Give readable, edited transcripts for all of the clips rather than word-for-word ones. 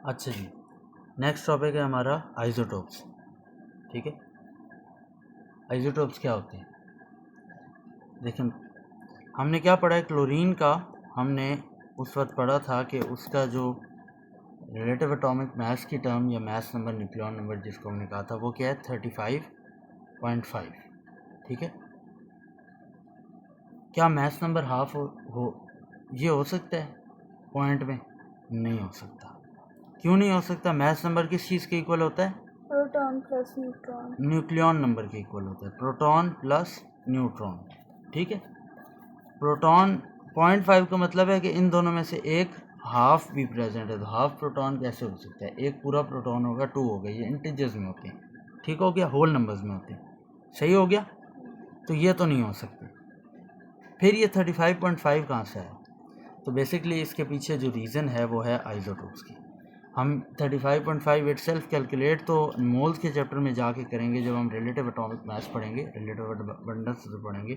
अच्छा जी, next topic है हमारा आइसोटोप्स। ठीक है, आइसोटोप्स क्या होते हैं? देखिए, हमने क्या पढ़ा है, क्लोरीन का हमने उस वक्त पढ़ा था कि उसका जो रिलेटिव एटॉमिक मास की टर्म या मास नंबर, न्यूक्लियन नंबर जिसको हमने कहा था, वो क्या है 35.5। ठीक है, क्या मास नंबर हाफ हो ये हो सकता है पॉइंट में? नहीं हो सकता। क्यों नहीं हो सकता? मास नंबर किस चीज़ के इक्वल होता है? Proton plus neutron. Nucleon number के इक्वल होता है, प्रोटॉन प्लस न्यूट्रॉन। ठीक है, प्रोटॉन 0.5 का मतलब है कि इन दोनों में से एक हाफ भी प्रेजेंट है, तो हाफ प्रोटॉन कैसे हो सकता है? एक पूरा प्रोटॉन होगा, 2 हो गए, ये इंटीजर्स में होते हैं। ठीक हो गया, होल नंबर्स में होते हैं। सही हो गया, तो ये तो नहीं हो सकते। फिर ये 35.5 कहाँ से आया? तो बेसिकली इसके पीछे जो रीज़न है वो है आइसोटोप्स की। हम 35.5 इट सेल्फ कैलकुलेट तो मोल्स के चैप्टर में जाके करेंगे जब हम रिलेटिव एटॉमिक मास पढ़ेंगे, रिलेटिव अबंडेंस पढ़ेंगे।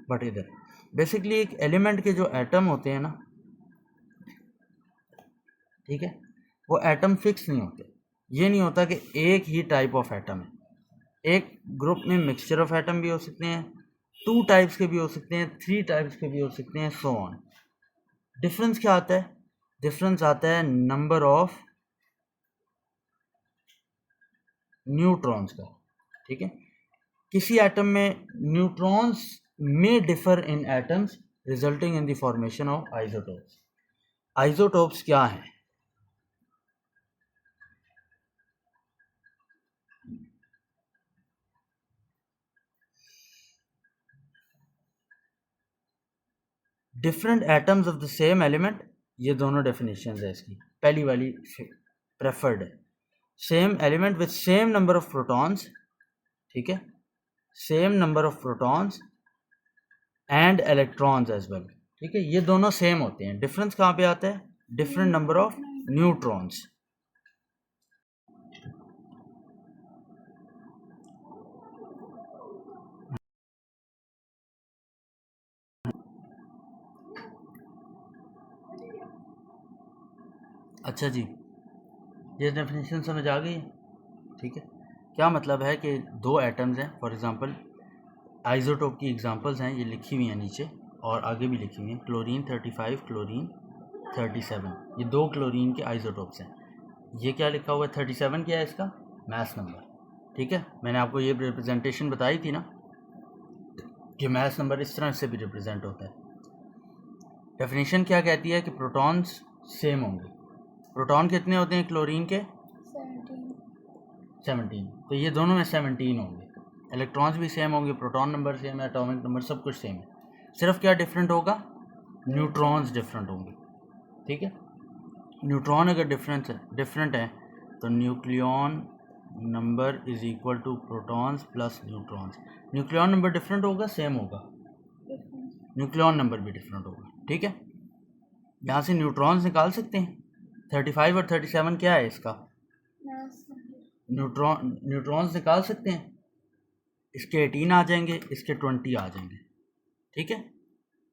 बट इधर बेसिकली एक एलिमेंट के जो एटम होते हैं ना, ठीक है, वो एटम फिक्स नहीं होते। ये नहीं होता कि एक ही टाइप ऑफ एटम है। एक ग्रुप में मिक्सचर ऑफ एटम भी हो सकते हैं, 2 टाइप्स के भी हो सकते हैं, 3 टाइप्स के भी हो सकते हैं, सो ऑन। डिफरेंस क्या आता है? डिफरेंस आता है नंबर ऑफ न्यूट्रॉन्स का। ठीक है, किसी एटम में न्यूट्रॉन्स में differ in atoms resulting in the formation of isotopes. Isotopes क्या है? Different atoms of the same element. ये दोनों डेफिनेशन है इसकी। पहली वाली प्रेफर्ड है, same element with same number of protons. ठीक है, same number of protons and electrons as well. ठीक है, ये दोनों सेम होते हैं। डिफरेंस कहाँ पे आता है? Different number of neutrons. अच्छा जी, ये डेफिनेशन समझ आ गई है? ठीक है, क्या मतलब है कि दो एटम्स हैं, फॉर एग्जांपल आइसोटोप की एग्जांपल्स हैं, ये लिखी हुई हैं नीचे और आगे भी लिखी हुई हैं। क्लोरीन 35, क्लोरीन 37, ये दो क्लोरीन के आइसोटोप्स हैं। ये क्या लिखा हुआ है? 37 क्या है इसका? Mass number. ठीक है, मैंने आपको ये रिप्रेजेंटेशन बताई थी ना कि मास नंबर इस तरह से भी रिप्रेजेंट होता है। डेफिनेशन क्या कहती है कि प्रोटॉन्स सेम होंगे। प्रोटॉन कितने होते हैं क्लोरीन के? 17। तो ये दोनों में 17 होंगे। इलेक्ट्रॉन्स भी सेम होंगे, प्रोटॉन नंबर सेम है, एटॉमिक नंबर सब कुछ सेम है। सिर्फ क्या डिफरेंट होगा? न्यूट्रॉन्स डिफरेंट होंगे। ठीक है, न्यूट्रॉन अगर डिफरेंट है तो nucleon number is equal to protons plus neutrons. Nucleon number different होगा, सेम होगा? न्यूक्लियन नंबर भी डिफरेंट होगा। ठीक है, यहाँ से न्यूट्रॉन्स निकाल सकते हैं। 35 और 37 क्या है इसका? न्यूट्रॉन्स निकाल सकते हैं। इसके 18 आ जाएंगे, इसके 20 आ जाएंगे। ठीक है,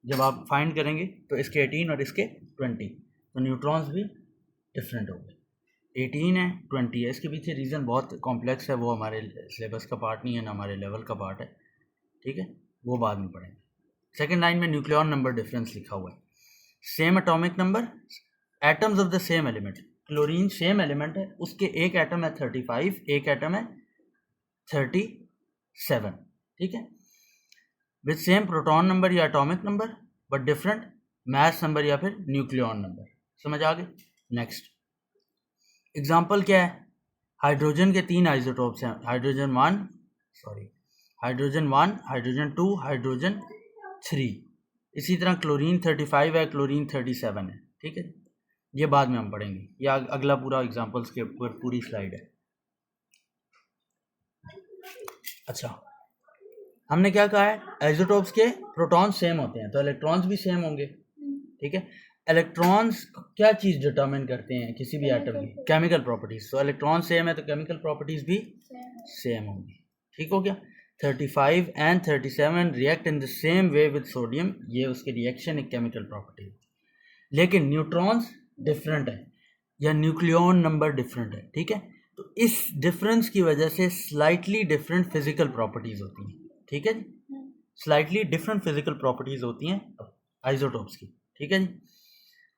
जब आप फाइंड करेंगे तो इसके 18 और इसके 20, तो न्यूट्रॉन्स भी डिफरेंट हो गए। 18 है, 20 है। इसके पीछे रीज़न बहुत कॉम्प्लेक्स है, वो हमारे सिलेबस का पार्ट नहीं है ना हमारे लेवल का पार्ट है। ठीक है, वो बाद में पढ़ेंगे। सेकेंड लाइन में न्यूक्लियन नंबर डिफरेंस लिखा हुआ है। Same atomic number, atoms of the same element. Chlorine same element है, उसके एक एटम है 35, एक एटम है 37। ठीक है, विथ सेम प्रोटॉन नंबर या atomic number but different mass number या फिर न्यूक्लियन नंबर। समझ आ गए? नेक्स्ट एग्जांपल क्या है? हाइड्रोजन के 3 आइसोटोप्स हैं, हाइड्रोजन 1, हाइड्रोजन 2, हाइड्रोजन 3। इसी तरह क्लोरीन 35 है, क्लोरीन 37 है। ठीक है, ये बाद में हम पढ़ेंगे, या अगला पूरा एग्जांपल्स के ऊपर पूरी स्लाइड है। अच्छा, हमने क्या कहा है? आइसोटोप्स के प्रोटॉन सेम होते हैं तो इलेक्ट्रॉन्स भी सेम होंगे। ठीक है, इलेक्ट्रॉन्स क्या चीज़ डिटरमिन करते हैं किसी भी एटम की? Chemical properties. तो इलेक्ट्रॉन सेम है तो केमिकल प्रॉपर्टीज भी सेम होंगी। ठीक हो गया, 35 and 37 react in the same way with sodium, ये उसके रिएक्शन एक केमिकल प्रॉपर्टी है। लेकिन न्यूट्रॉन्स डिफरेंट है। या न्यूक्लियॉन नंबर डिफरेंट है, ठीक है। तो इस डिफरेंस की वजह से स्लाइटली डिफरेंट फिजिकल प्रॉपर्टीज होती हैं, ठीक है जी। स्लाइटली डिफरेंट फिजिकल प्रॉपर्टीज होती हैं आइसोटोप्स की, ठीक है जी।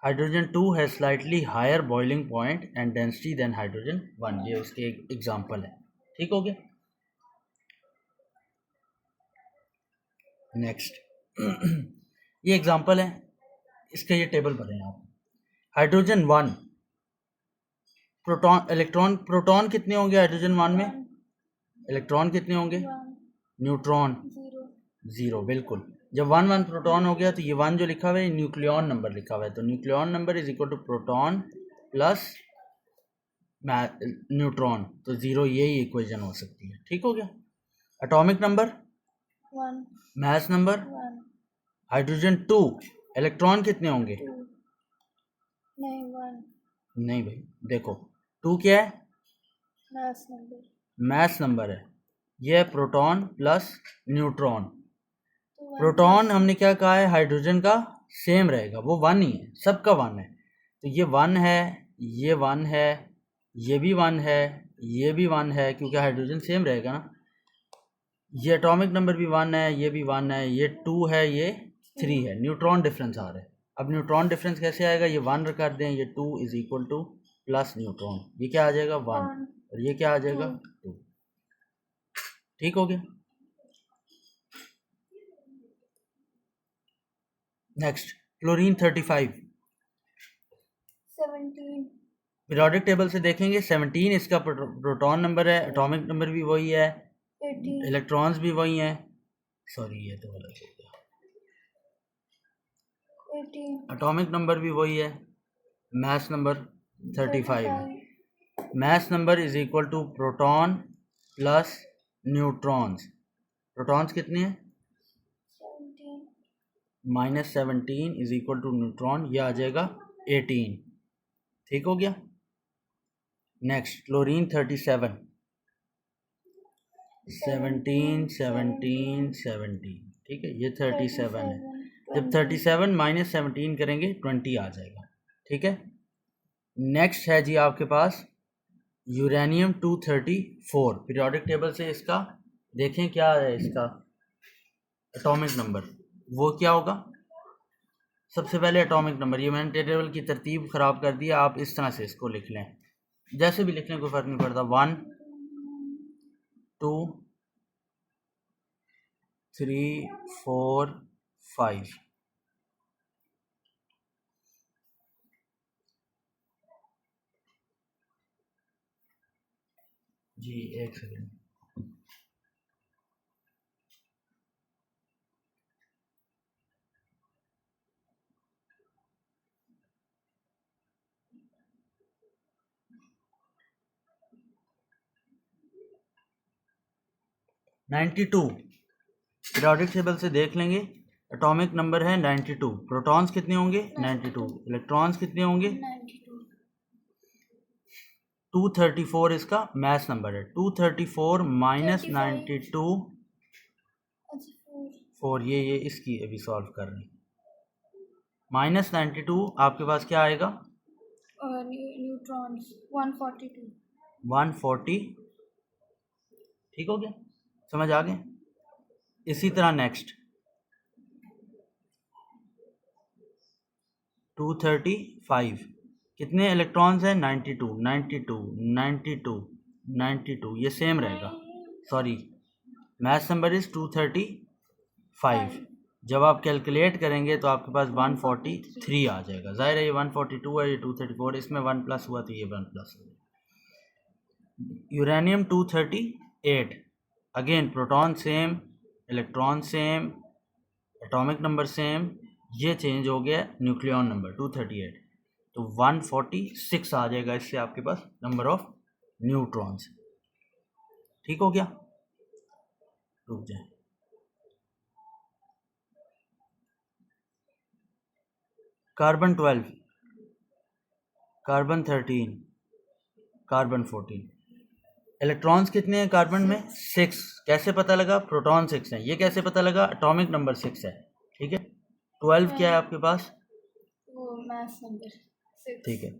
हाइड्रोजन 2 है slightly higher boiling point and density than hydrogen 1, ये उसके एक एग्जाम्पल है, ठीक हो गया। नेक्स्ट ये एग्जाम्पल है, इसका ये टेबल बनाए आप। हाइड्रोजन 1 प्रोटॉन कितने होंगे हाइड्रोजन 1 में, इलेक्ट्रॉन कितने होंगे, न्यूट्रॉन 0, बिल्कुल। जब 1 प्रोटॉन हो गया तो ये 1 जो लिखा हुआ है न्यूक्लियॉन नंबर लिखा हुआ है, तो nucleon number is equal to proton plus neutron, तो 0 यही इक्वेशन हो सकती है, ठीक हो गया। Atomic number 1 mass number 1 hydrogen 2 electron कितने होंगे, 2 नहीं 1 नहीं भाई देखो 2 क्या है, मास नंबर मास नंबर है, ये है प्रोटॉन प्लस न्यूट्रॉन। तो 1 प्रोटॉन हमने क्या कहा है हाइड्रोजन का सेम रहेगा, वो 1 ही है, सबका 1 है, तो ये 1 है, ये 1 है, ये भी 1 है, ये भी 1 है, क्योंकि हाइड्रोजन सेम रहेगा ना। ये एटॉमिक नंबर भी 1 है, ये भी 1 है, ये 2 है, ये 3 है, न्यूट्रॉन डिफरेंस आ रहा है। अब न्यूट्रॉन डिफरेंस कैसे आएगा, ये 1 कर दें, ये 2 is equal two plus neutron, ये क्या आ जाएगा 1 और ये क्या आ जाएगा 2, ठीक हो गया। नेक्स्ट क्लोरीन 35 17 पीरियोडिक टेबल से देखेंगे 17 इसका प्रोटॉन नंबर है, एटॉमिक नंबर भी वही है, 18 इलेक्ट्रॉन्स भी वही हैं, सॉरी ये तो गलत हो गया, 18 एटॉमिक नंबर भी वही है, मास नंबर 35 है। Mass number is equal to proton plus neutrons, protons कितने हैं 17 -17 इज इक्वल टू न्यूट्रॉन, ये आ जाएगा 18, ठीक हो गया। नेक्स्ट क्लोरीन 37 17 17 17, ठीक है, ये 37 है, जब 37 माइनस 17 करेंगे 20 आ जाएगा, ठीक है। नेक्स्ट है जी आपके पास यूरेनियम 234, पीरियोडिक टेबल से इसका देखें क्या है, इसका एटॉमिक नंबर वो क्या होगा, सबसे पहले एटॉमिक नंबर, ये मैंने टेबल की तरतीब ख़राब कर दिया, आप इस तरह से इसको लिख लें, जैसे भी लिख लें कोई फ़र्क नहीं पड़ता, 1 2 3 4 5, जी एक second, ninety two periodic table से देख लेंगे, एटॉमिक नंबर है 92, प्रोटॉन्स कितने होंगे 92, इलेक्ट्रॉन्स कितने होंगे 92 234 इसका मास नंबर है, 234 माइनस 92 4, ये इसकी अभी सॉल्व कर रहे हैं, माइनस 92 आपके पास क्या आएगा न्यूट्रॉन्स 142 140, ठीक हो गया, समझ आ गए। इसी तरह नेक्स्ट 235 कितने इलेक्ट्रॉन्स हैं 92 92 92 92, ये सेम रहेगा, सॉरी मास नंबर इज 235, जब आप कैलकुलेट करेंगे तो आपके पास 143 आ जाएगा, ज़ाहिर है ये 142 है, ये 234, इसमें 1 प्लस हुआ तो ये 1 प्लस हो गया। Uranium 238 again proton same, electron same, atomic number same, ये चेंज हो गया न्यूक्लियॉन नंबर 238, तो 146 आ जाएगा इससे आपके पास नंबर ऑफ न्यूट्रॉन्स, ठीक हो गया। रुक जाए, कार्बन 12, कार्बन 13, कार्बन 14, इलेक्ट्रॉन्स कितने हैं कार्बन में 6, कैसे पता लगा प्रोटॉन 6 हैं, ये कैसे पता लगा एटॉमिक नंबर 6 है, ठीक है। 12 क्या है आपके पास, वो मास नंबर 6, ठीक है,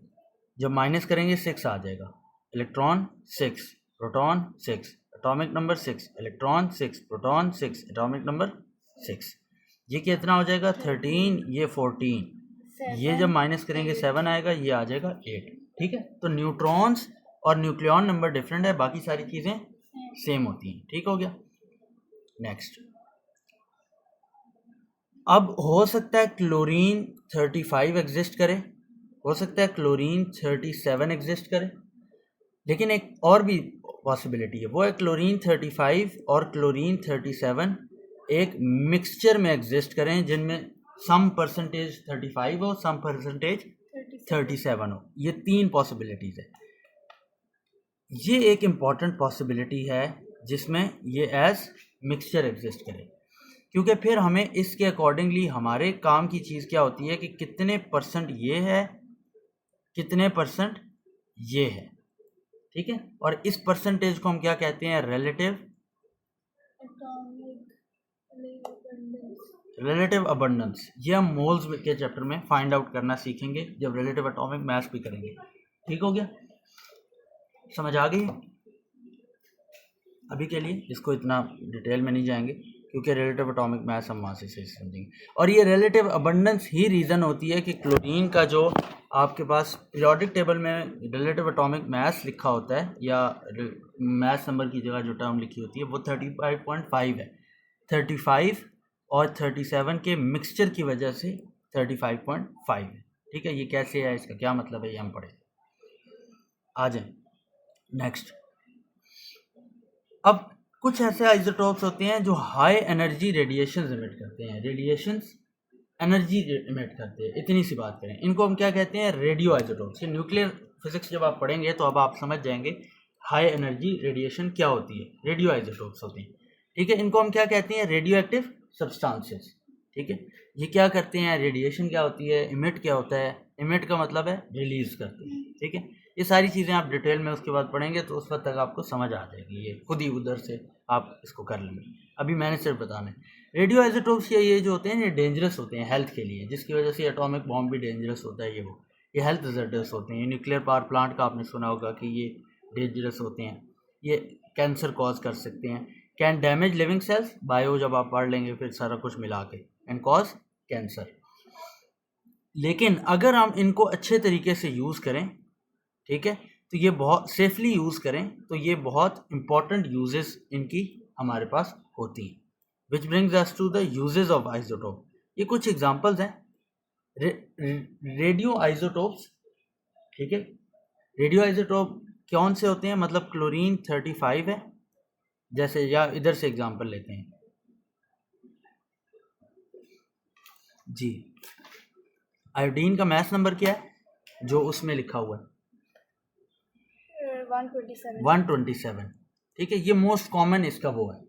जब माइनस करेंगे 6 आ जाएगा, electron 6, proton 6, atomic number 6, electron 6, proton 6, atomic number 6। ये कितना हो जाएगा 13, ये 14, ये जब माइनस करेंगे 7 आएगा, ये आ जाएगा 8। ठीक है, तो न्यूट्रॉन्स और न्यूक्लियॉन नंबर डिफरेंट है, बाकी सारी चीज़ें सेम होती हैं। ठीक हो गया। नेक्स्ट, अब हो सकता है क्लोरीन 35 एग्जिस्ट करे, हो सकता है क्लोरीन 37 एग्जिस्ट करे, लेकिन एक और भी पॉसिबिलिटी है, वो है क्लोरीन 35 और क्लोरीन 37 एक मिक्सचर में एग्जिस्ट करें, जिनमें सम परसेंटेज 35 हो, सम परसेंटेज 37 हो। ये 3 पॉसिबिलिटीज़ है। ये एक इम्पॉर्टेंट पॉसिबिलिटी है जिसमें ये एज मिक्सचर एग्जिस्ट करे, क्योंकि फिर हमें इसके अकॉर्डिंगली हमारे काम की चीज़ क्या होती है कि कितने परसेंट ये है, कितने परसेंट ये है। ठीक है, और इस परसेंटेज को हम क्या कहते हैं, रिलेटिव अबंडेंस। ये हम मोल्स के चैप्टर में फाइंड आउट करना सीखेंगे जब रिलेटिव एटॉमिक मास भी करेंगे। ठीक हो गया, समझ आ गई। अभी के लिए इसको इतना डिटेल में नहीं जाएंगे, क्योंकि रिलेटिव एटॉमिक मास हम वहाँ से समझेंगे। और ये रिलेटिव अबंडेंस ही रीज़न होती है कि क्लोरीन का जो आपके पास पीरियोडिक टेबल में रिलेटिव एटॉमिक मास लिखा होता है, या मास नंबर की जगह जो टर्म लिखी होती है, वो 35.5 है। 35 और 37 के मिक्सचर की वजह से 35.5 है। ठीक है, ये कैसे है, इसका क्या मतलब है, ये हम पढ़े। आ जाए नेक्स्ट। अब कुछ ऐसे आइसोटोप्स होते हैं जो हाई एनर्जी रेडिएशन इमिट करते हैं, रेडिएशंस एनर्जी इमिट करते हैं। इतनी सी बात करें, इनको हम क्या कहते हैं, रेडियो आइसोटोप्स। ये न्यूक्लियर फिजिक्स जब आप पढ़ेंगे तो अब आप समझ जाएंगे हाई एनर्जी रेडिएशन क्या होती है, रेडियो आइसोटोप्स होते हैं। ठीक है, इनको हम क्या कहते हैं, रेडियो एक्टिव सब्सटेंसेस। ठीक है, ये क्या करते हैं, रेडिएशन क्या होती है, इमिट क्या होता है, इमिट का मतलब है रिलीज करते हैं। ठीक है, ये सारी चीज़ें आप डिटेल में उसके बाद पढ़ेंगे तो उस वक्त तक आपको समझ आ जाएगी, ये खुद ही उधर से आप इसको कर लेंगे। अभी मैंने सिर्फ बताना है, रेडियो आइसोटोप्स ये जो होते हैं ये डेंजरस होते हैं हेल्थ के लिए, जिसकी वजह से एटॉमिक बॉम्ब भी डेंजरस होता है। ये हेल्थ हज़ार्डस होते हैं। ये न्यूक्लियर पावर प्लांट का आपने सुना होगा कि ये डेंजरस होते हैं, ये कैंसर कॉज कर सकते हैं, can damage living cells, bio जब आप पढ़ लेंगे फिर सारा कुछ मिला के, एंड कॉज कैंसर। लेकिन अगर हम इनको अच्छे तरीके से यूज़ करें, ठीक है, तो ये बहुत सेफली यूज़ करें तो ये बहुत इंपॉर्टेंट यूजेस इनकी हमारे पास होती हैं। Which brings us to the uses of isotope. ये कुछ एग्जांपल्स हैं रेडियो आइसोटोप्स। ठीक है, रेडियो आइसोटोप कौन से होते हैं, मतलब क्लोरीन 35 है जैसे, या इधर से एग्जांपल लेते हैं जी। आयोडीन का मास नंबर क्या है जो उसमें लिखा हुआ है, 127। ठीक है, ये मोस्ट कॉमन इसका वो है।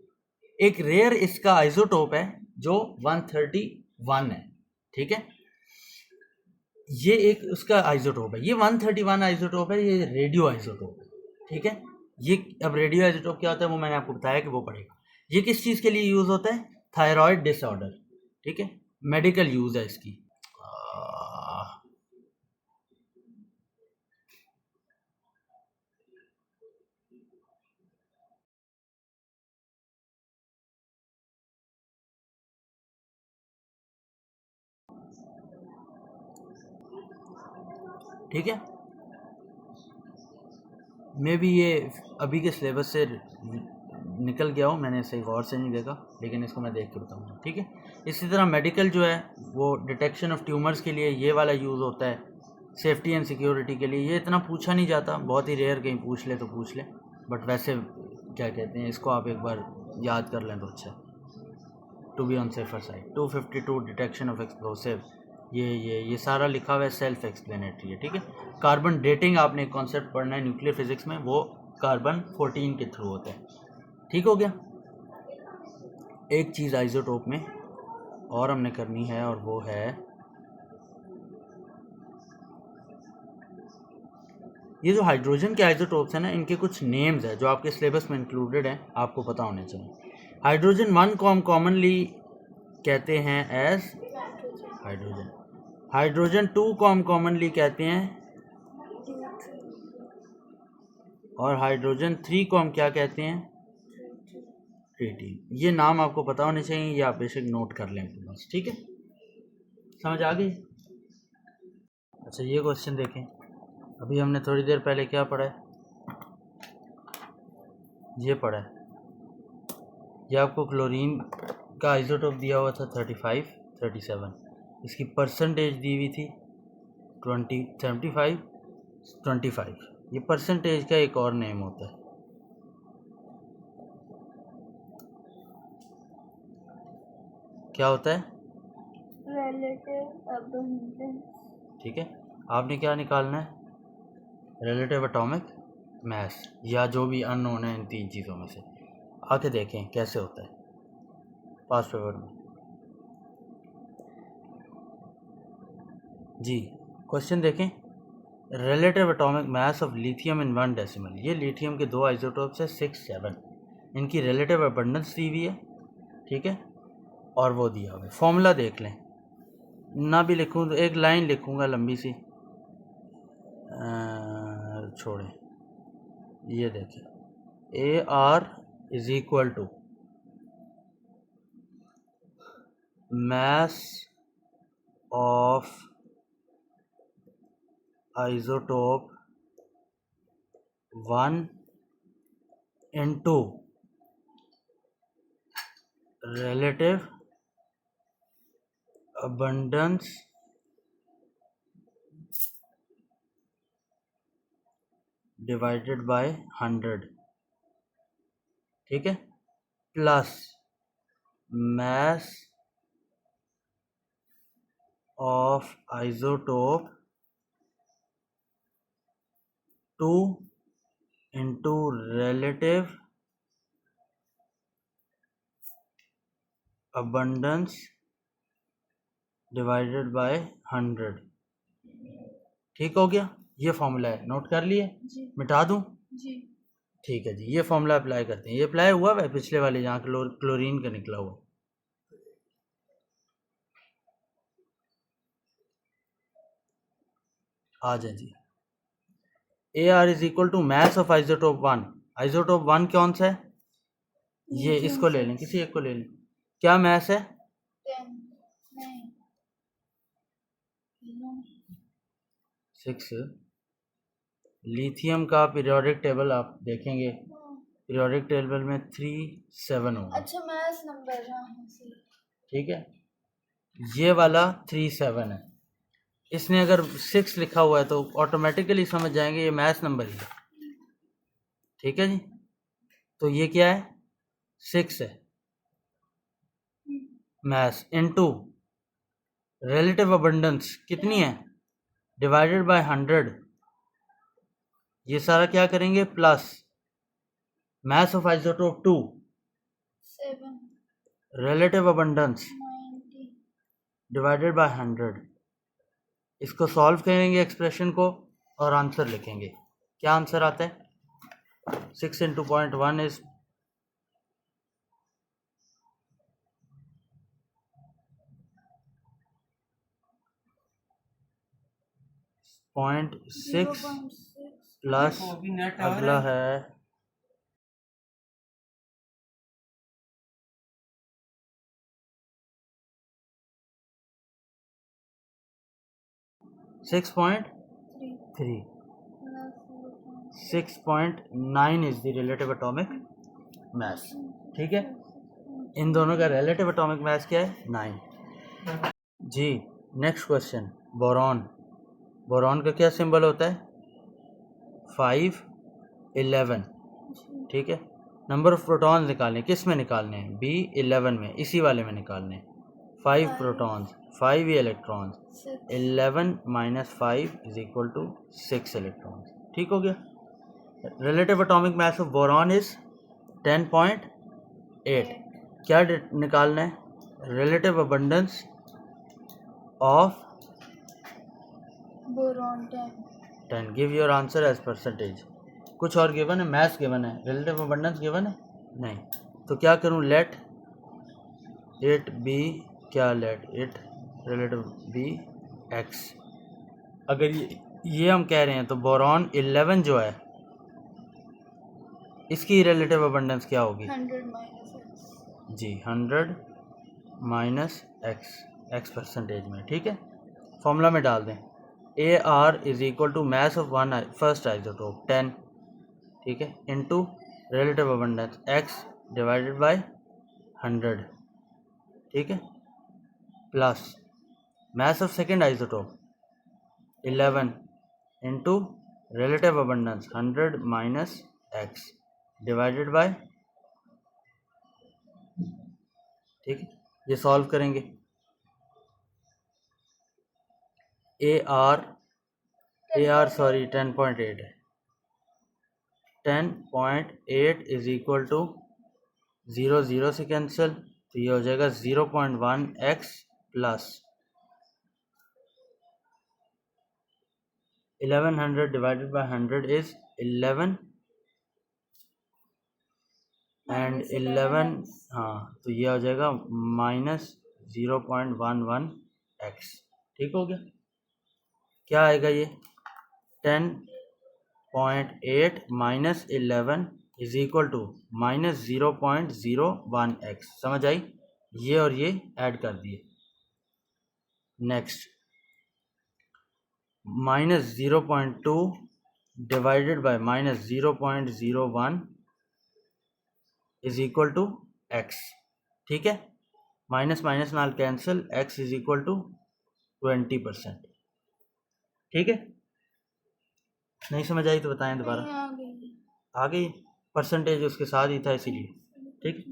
एक रेयर इसका आइसोटोप है जो 131 है। ठीक है, ये एक उसका आइसोटोप है, ये 131 आइसोटोप है, ये रेडियो आइसोटोप है। ठीक है, ये अब रेडियो आइसोटोप क्या होता है वो मैंने आपको बताया कि वो पढ़ेगा। ये किस चीज़ के लिए यूज़ होता है, थायराइड डिसऑर्डर। ठीक है, मेडिकल यूज़ है इसकी। ठीक है, मे भी ये अभी के सिलेबस से निकल गया हूँ, मैंने सही गौर से नहीं देखा, लेकिन इसको मैं देख के बताऊँगा। ठीक है, इसी तरह मेडिकल जो है वो डिटेक्शन ऑफ ट्यूमर्स के लिए ये वाला यूज़ होता है, सेफ्टी एंड सिक्योरिटी के लिए। ये इतना पूछा नहीं जाता, बहुत ही रेयर, कहीं पूछ ले तो पूछ ले, बट वैसे क्या कहते हैं इसको, आप एक बार याद कर लें तो अच्छा, to be on safer side. 252 detection of explosive, ये सारा लिखा हुआ है, सेल्फ एक्सप्लेनेटरी है। ठीक है, कार्बन डेटिंग आपने एक कॉन्सेप्ट पढ़ना है न्यूक्लियर फिजिक्स में, वो कार्बन 14 के थ्रू होता है। ठीक हो गया। एक चीज़ आइसोटोप में और हमने करनी है, और वो है ये जो हाइड्रोजन के आइसोटोप्स हैं ना, इनके कुछ नेम्स हैं जो आपके सिलेबस में इंक्लूडेड हैं, आपको पता होने चाहिए। हाइड्रोजन 1 को हम कॉमनली कहते हैं एज हाइड्रोजन। हाइड्रोजन 2 को हम कॉमनली कहते हैं और हाइड्रोजन 3 को हम क्या कहते हैं? ट्रिटियम। ये नाम आपको पता होने चाहिए, ये आप बेशक नोट कर लें अपने पास, ठीक है? समझ आ गई? अच्छा ये क्वेश्चन देखें, अभी हमने थोड़ी देर पहले क्या पढ़ा है? ये पढ़ा है, ये आपको क्लोरीन का आइसोटोप दिया हुआ था 35, 37, इसकी परसेंटेज दी हुई थी 20, 75, 25। ये परसेंटेज का एक और नेम होता है, क्या होता है? Relative abundance. ठीक है, आपने क्या निकालना है? रिलेटिव एटॉमिक मास, या जो भी अननोन है इन 3 चीज़ों में से। आके देखें कैसे होता है पास्ट पेपर में। जी क्वेश्चन देखें, relative atomic mass of lithium in 1 decimal. ये लिथियम के 2 आइसोटोप्स है 6, 7, इनकी रिलेटिव अबंडेंस दी हुई है, ठीक है? और वो दिया हुआ है, फॉर्मूला देख लें, ना भी लिखूँ तो एक लाइन लिखूँगा लंबी सी, छोड़ें, ये देखें, AR is equal to mass of isotope 1 into relative abundance divided by 100, ठीक है, plus mass of isotope 2 into relative abundance divided by 100। ठीक हो गया? ये फॉर्मूला है, नोट कर लिए? जी मिटा दूं? जी। ठीक है जी, ये फॉर्मूला अप्लाई करते हैं। ये अप्लाई हुआ है पिछले वाले जहाँ क्लोरीन का निकला हुआ। आ जाए जी, AR is equal to mass of isotope 1। Isotope 1 कौन सा है? ये, इसको ले लें, किसी एक को ले लें। क्या मास है? 6। लिथियम का पीरियोडिक टेबल आप देखेंगे, पीरियोडिक टेबल में 3, 7 होगा। अच्छा मैथ्स नंबर, ठीक है, ये वाला 3, 7 है। इसने अगर 6 लिखा हुआ है तो ऑटोमेटिकली समझ जाएंगे ये मैथ्स नंबर ही है। ठीक है जी, तो ये क्या है? 6 है मैथ्स इनटू रिलेटिव अबंडेंस कितनी है? Divided by 100। ये सारा क्या करेंगे? Plus mass of isotope 2 relative abundance divided by 100। इसको सॉल्व करेंगे एक्सप्रेशन को और आंसर लिखेंगे। क्या आंसर आता है? 6 into 0.1 is 0.6 प्लस अगला है 6.3, 6.9 इज द रिलेटिव एटॉमिक मास। ठीक है, इन दोनों का रिलेटिव एटॉमिक मास क्या है? 9 जी। Next question, boron. बोरॉन का क्या सिंबल होता है? 5, 11। ठीक है, नंबर ऑफ प्रोटॉन्स निकालने, किस में निकालने हैं? B11 में, इसी वाले में निकालने हैं। 5 protons, 5 electrons, 11 minus 5 is equal to 6 electrons. ठीक हो गया? Relative atomic mass of boron is 10.8। क्या निकालना है? Relative abundance of boron 10। Give your answer as percentage. कुछ और गिवन है? मैथ्स गिवन है, रिलेटिव अबंडेंस गिवन है नहीं। तो क्या करूं? लेट इट बी, क्या let it relative be x। अगर ये हम कह रहे हैं तो बोरॉन 11 जो है इसकी रिलेटिव अबंडेंस क्या होगी? 100 माइनस एक्स। जी 100 माइनस एक्स, एक्स परसेंटेज में, ठीक है। फॉर्मूला में डाल दें, A R is equal to mass of one first isotope 10, ठीक है, into relative abundance x divided by 100, ठीक है, plus mass of second isotope 11 into relative abundance 100 minus x divided by, ठीक है। ये सॉल्व करेंगे, ए आर सॉरी 10.8 है, 10.8 is equal to 0 0 से कैंसिल, तो ये हो जाएगा 0.1 x plus 1100 divided by 100 is 11 and 11, हाँ, तो ये हो जाएगा माइनस 0.11 एक्स, ठीक हो गया। क्या आएगा ये? 10.8 minus 11 is equal to minus 0.01 x, समझ आई? ये और ये ऐड कर दिए। Next, minus 0.2 divided by minus 0.01 is equal to x, ठीक है। माइनस माइनस नाल cancel, x is equal to 20%, ठीक है। नहीं समझ आई तो बताएं दोबारा। आ गई। आ गई, परसेंटेज उसके साथ ही था इसीलिए, ठीक है।